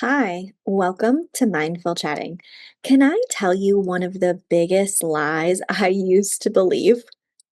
Hi, welcome to Mindful Chatting. Can I tell you one of the biggest lies I used to believe?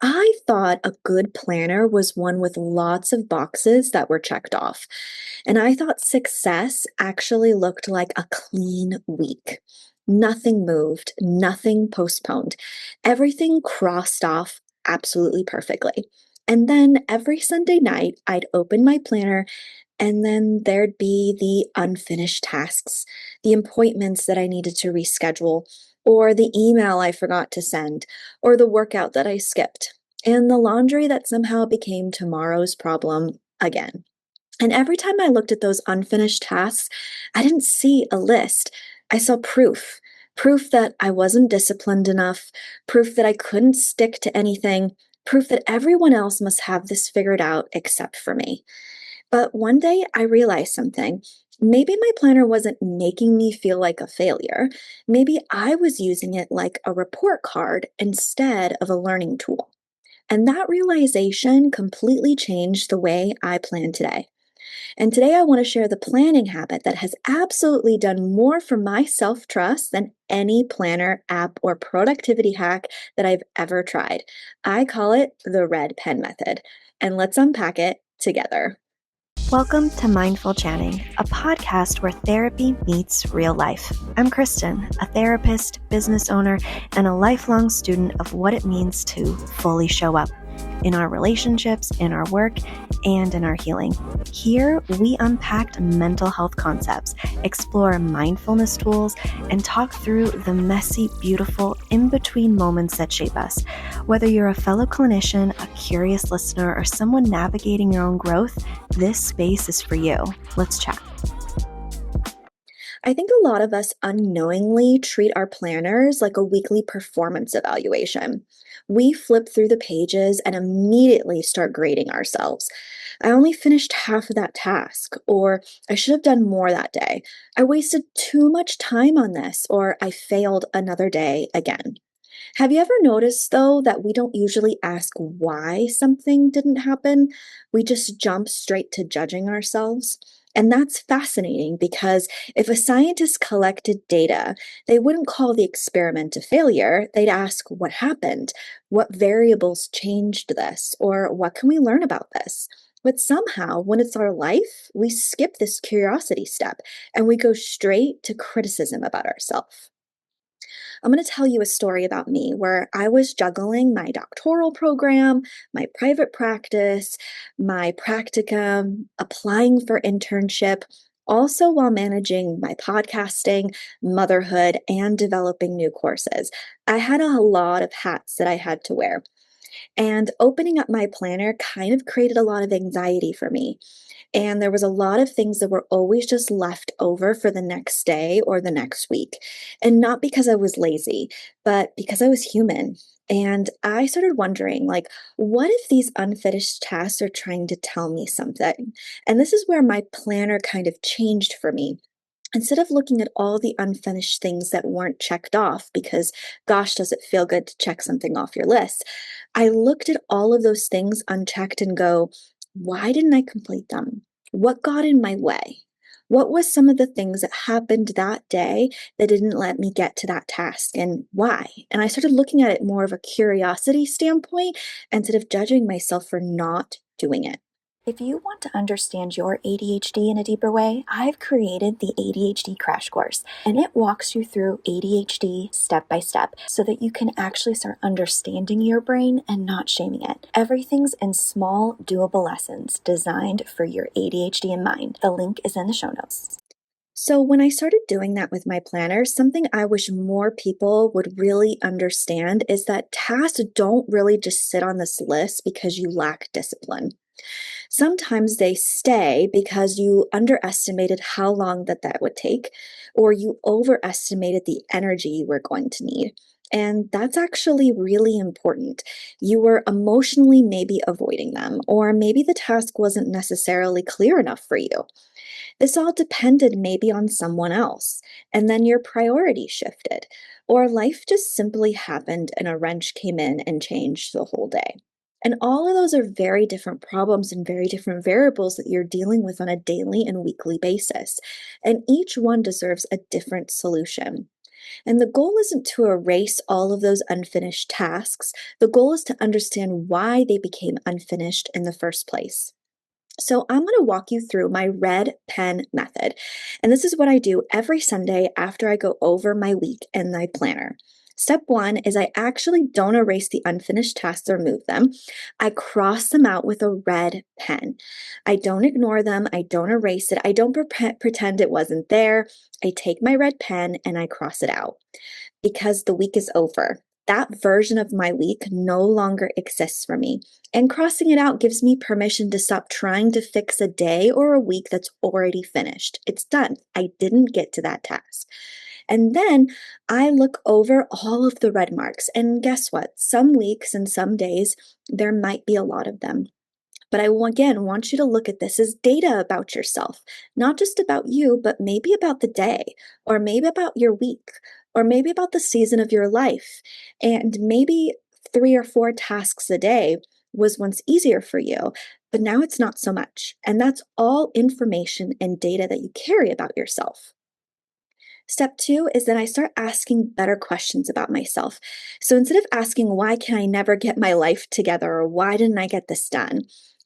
I thought a good planner was one with lots of boxes that were checked off. And I thought success actually looked like a clean week. Nothing moved, nothing postponed, everything crossed off absolutely perfectly. And then every Sunday night, I'd open my planner and then there'd be the unfinished tasks, the appointments that I needed to reschedule, or the email I forgot to send, or the workout that I skipped, and the laundry that somehow became tomorrow's problem again. And every time I looked at those unfinished tasks, I didn't see a list. I saw proof that I wasn't disciplined enough, proof that I couldn't stick to anything, proof that everyone else must have this figured out except for me. But one day I realized something. Maybe my planner wasn't making me feel like a failure. Maybe I was using it like a report card instead of a learning tool. And that realization completely changed the way I plan today. And today I want to share the planning habit that has absolutely done more for my self trust than any planner, app, or productivity hack that I've ever tried. I call it the red pen method. And let's unpack it together. Welcome to Mindful Chatting, a podcast where therapy meets real life. I'm Kristen, a therapist, business owner, and a lifelong student of what it means to fully show up in our relationships, in our work, and in our healing. Here, we unpacked mental health concepts, explore mindfulness tools, and talk through the messy, beautiful, in-between moments that shape us. Whether you're a fellow clinician, a curious listener, or someone navigating your own growth, this space is for you. Let's chat. I think a lot of us unknowingly treat our planners like a weekly performance evaluation. We flip through the pages and immediately start grading ourselves. I only finished half of that task, or I should have done more that day. I wasted too much time on this, or I failed another day again. Have you ever noticed, though, that we don't usually ask why something didn't happen? We just jump straight to judging ourselves. And that's fascinating because if a scientist collected data, they wouldn't call the experiment a failure. They'd ask what happened, what variables changed this, or what can we learn about this? But somehow, when it's our life, we skip this curiosity step and we go straight to criticism about ourselves. I'm going to tell you a story about me where I was juggling my doctoral program, my private practice, my practicum, applying for internship, also while managing my podcasting, motherhood, and developing new courses. I had a lot of hats that I had to wear. And opening up my planner kind of created a lot of anxiety for me. And there was a lot of things that were always just left over for the next day or the next week. And not because I was lazy, but because I was human. And I started wondering, like, what if these unfinished tasks are trying to tell me something? And this is where my planner kind of changed for me. Instead of looking at all the unfinished things that weren't checked off, because gosh, does it feel good to check something off your list? I looked at all of those things unchecked and go, why didn't I complete them? What got in my way? What was some of the things that happened that day that didn't let me get to that task and why? And I started looking at it more of a curiosity standpoint instead of judging myself for not doing it. If you want to understand your ADHD in a deeper way, I've created the ADHD Crash Course, and it walks you through ADHD step by step so that you can actually start understanding your brain and not shaming it. Everything's in small, doable lessons designed for your ADHD in mind. The link is in the show notes. So, when I started doing that with my planner, something I wish more people would really understand is that tasks don't really just sit on this list because you lack discipline. Sometimes they stay because you underestimated how long that would take, or you overestimated the energy you were going to need. And that's actually really important. You were emotionally maybe avoiding them, or maybe the task wasn't necessarily clear enough for you. This all depended maybe on someone else, and then your priority shifted, or life just simply happened and a wrench came in and changed the whole day. And all of those are very different problems and very different variables that you're dealing with on a daily and weekly basis. And each one deserves a different solution. And the goal isn't to erase all of those unfinished tasks. The goal is to understand why they became unfinished in the first place. So, I'm going to walk you through my red pen method. And this is what I do every Sunday after I go over my week in my planner. Step one is I actually don't erase the unfinished tasks or move them. I cross them out with a red pen. I don't ignore them. I don't erase it. I don't pretend it wasn't there. I take my red pen and I cross it out because the week is over. That version of my week no longer exists for me. And crossing it out gives me permission to stop trying to fix a day or a week that's already finished. It's done. I didn't get to that task. And then I look over all of the red marks. And guess what? Some weeks and some days, there might be a lot of them. But I again want you to look at this as data about yourself, not just about you, but maybe about the day, or maybe about your week, or maybe about the season of your life. And maybe 3 or 4 tasks a day was once easier for you, but now it's not so much. And that's all information and data that you carry about yourself. Step two is that I start asking better questions about myself. So instead of asking, why can I never get my life together or why didn't I get this done?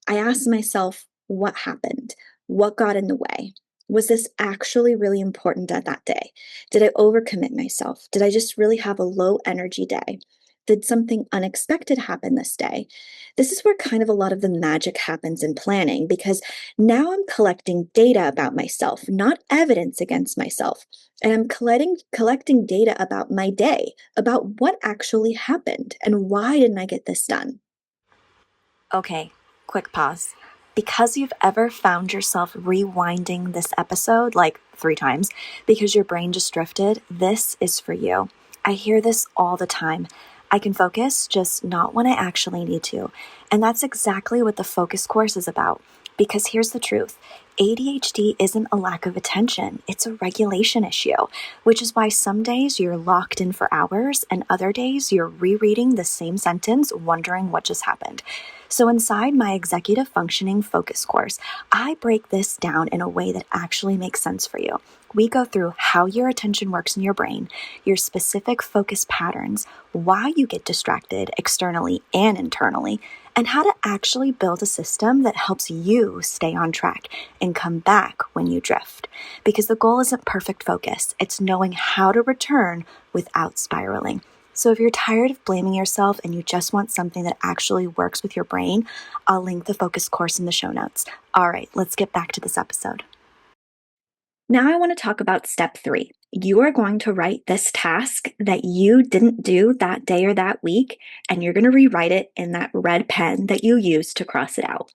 I ask myself, what happened? What got in the way? Was this actually really important at that day? Did I overcommit myself? Did I just really have a low energy day? Did something unexpected happen this day? This is where kind of a lot of the magic happens in planning because now I'm collecting data about myself, not evidence against myself. And I'm collecting data about my day, about what actually happened and why didn't I get this done. Okay, quick pause. Because you've ever found yourself rewinding this episode like 3 times because your brain just drifted, this is for you. I hear this all the time. I can focus, just not when I actually need to. And that's exactly what the focus course is about. Because here's the truth. ADHD isn't a lack of attention, it's a regulation issue, which is why some days you're locked in for hours and other days you're rereading the same sentence, wondering what just happened. So, inside my executive functioning focus course, I break this down in a way that actually makes sense for you. We go through how your attention works in your brain, your specific focus patterns, why you get distracted externally and internally, and how to actually build a system that helps you stay on track and come back when you drift. Because the goal isn't perfect focus, it's knowing how to return without spiraling. So if you're tired of blaming yourself and you just want something that actually works with your brain, I'll link the focus course in the show notes. All right, let's get back to this episode. Now I want to talk about step three. You are going to write this task that you didn't do that day or that week, and you're going to rewrite it in that red pen that you used to cross it out.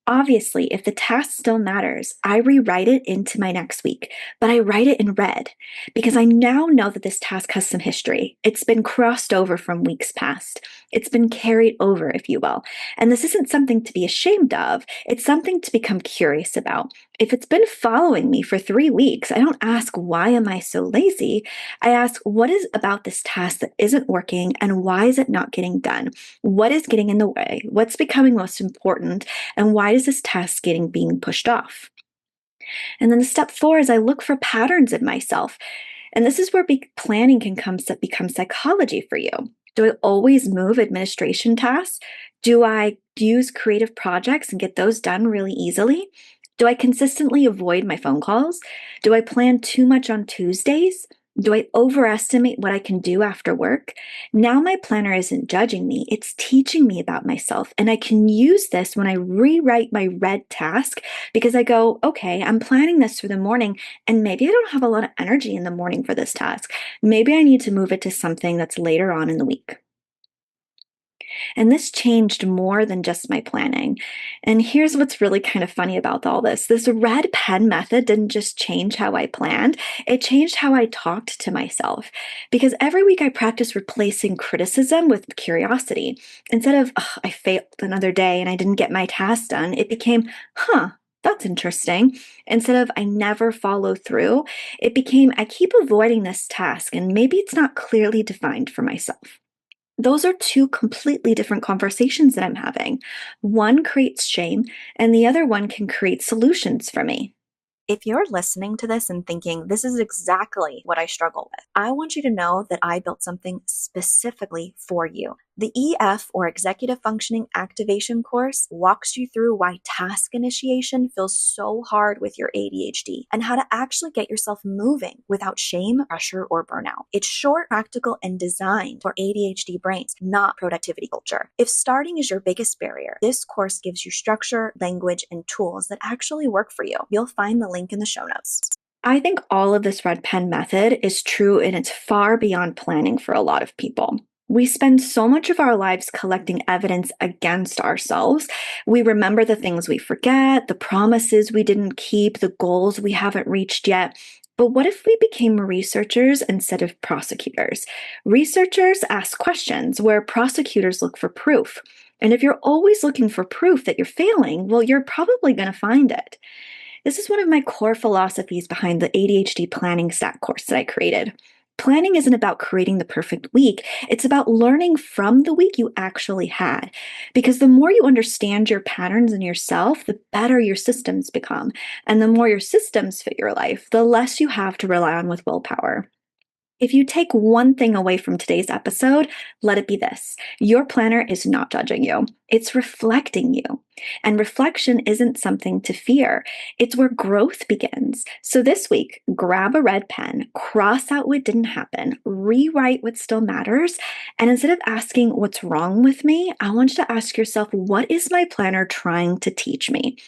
Obviously, if the task still matters, I rewrite it into my next week, but I write it in red because I now know that this task has some history. It's been crossed over from weeks past. It's been carried over, if you will. And this isn't something to be ashamed of. It's something to become curious about. If it's been following me for 3 weeks, I don't ask, why am I so lazy? I ask, what is about this task that isn't working and why is it not getting done? What is getting in the way? What's becoming most important? And why is this task being pushed off? And then the step four is I look for patterns in myself. And this is where planning can become psychology for you. Do I always move administration tasks? Do I use creative projects and get those done really easily? Do I consistently avoid my phone calls? Do I plan too much on Tuesdays? Do I overestimate what I can do after work? Now my planner isn't judging me, it's teaching me about myself. And I can use this when I rewrite my red task because I go, okay, I'm planning this for the morning, and maybe I don't have a lot of energy in the morning for this task. Maybe I need to move it to something that's later on in the week. And this changed more than just my planning. And here's what's really kind of funny about all this. This red pen method didn't just change how I planned, it changed how I talked to myself. Because every week I practiced replacing criticism with curiosity. Instead of, "Ugh, I failed another day and I didn't get my task done," it became, that's interesting. Instead of, I never follow through, it became, I keep avoiding this task and maybe it's not clearly defined for myself. Those are two completely different conversations that I'm having. One creates shame, and the other one can create solutions for me. If you're listening to this and thinking, this is exactly what I struggle with, I want you to know that I built something specifically for you. The EF, or Executive Functioning Activation course, walks you through why task initiation feels so hard with your ADHD and how to actually get yourself moving without shame, pressure, or burnout. It's short, practical, and designed for ADHD brains, not productivity culture. If starting is your biggest barrier, this course gives you structure, language, and tools that actually work for you. You'll find the link in the show notes. I think all of this red pen method is true and it's far beyond planning for a lot of people. We spend so much of our lives collecting evidence against ourselves. We remember the things we forget, the promises we didn't keep, the goals we haven't reached yet. But what if we became researchers instead of prosecutors? Researchers ask questions where prosecutors look for proof. And if you're always looking for proof that you're failing, well, you're probably going to find it. This is one of my core philosophies behind the ADHD planning stack course that I created. Planning isn't about creating the perfect week. It's about learning from the week you actually had. Because the more you understand your patterns and yourself, the better your systems become. And the more your systems fit your life, the less you have to rely on with willpower. If you take one thing away from today's episode, let it be this. Your planner is not judging you. It's reflecting you. And reflection isn't something to fear. It's where growth begins. So this week, grab a red pen, cross out what didn't happen, rewrite what still matters, and instead of asking what's wrong with me, I want you to ask yourself, what is my planner trying to teach me?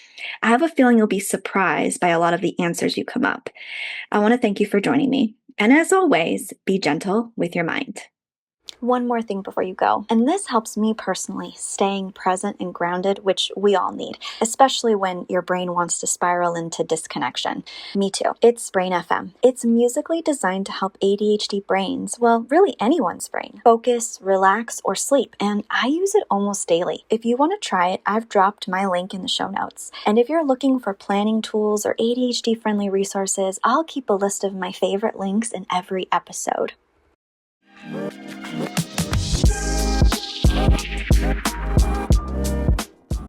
I have a feeling you'll be surprised by a lot of the answers you come up. I want to thank you for joining me. And as always, be gentle with your mind. One more thing before you go, and this helps me personally, staying present and grounded, which we all need, especially when your brain wants to spiral into disconnection. Me too. It's Brain FM. It's musically designed to help ADHD brains, well, really anyone's brain, focus, relax, or sleep, and I use it almost daily. If you want to try it, I've dropped my link in the show notes. And if you're looking for planning tools or ADHD-friendly resources, I'll keep a list of my favorite links in every episode.